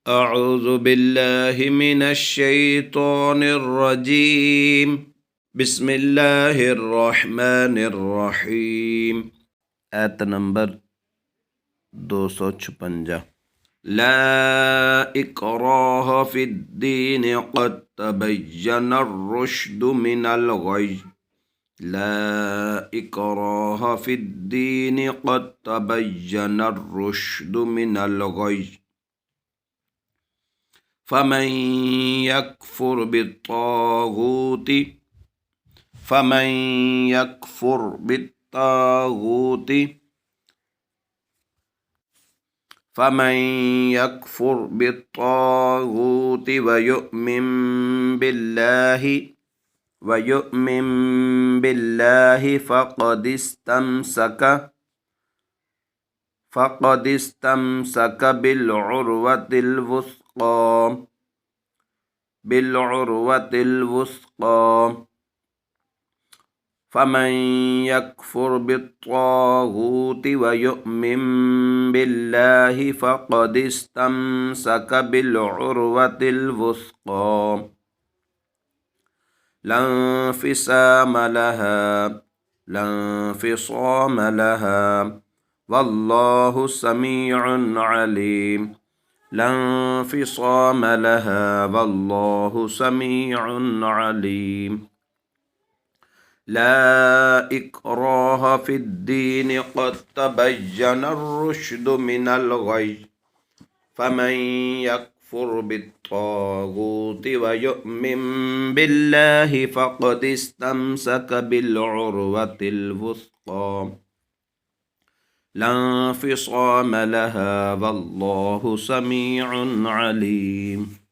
أعوذ بالله من الشيطان الرجيم بسم الله الرحمن الرحيم آيت نمبر 256 لا إكراه في الدين قد تبين الرشد من الغي لا إكراه في الدين قد تبين الرشد من الغي فمن يكفر بالطاغوت فمن يكفر بالطاغوت فمن يكفر بالطاغوت ويؤمن بالله فقد استمسك بالعروة الوثقى فمن يكفر بالطاغوت ويؤمن بالله فقد استمسك بالعروة الوثقى لا انفصام لها والله سميع عليم لا انفصام لها والله سميع عليم لا إكراه في الدين قد تبين الرشد من الغي فمن يكفر بالطاغوت ويؤمن بالله فقد استمسك بالعروة الوثقى لا انفصام لها والله سميع عليم.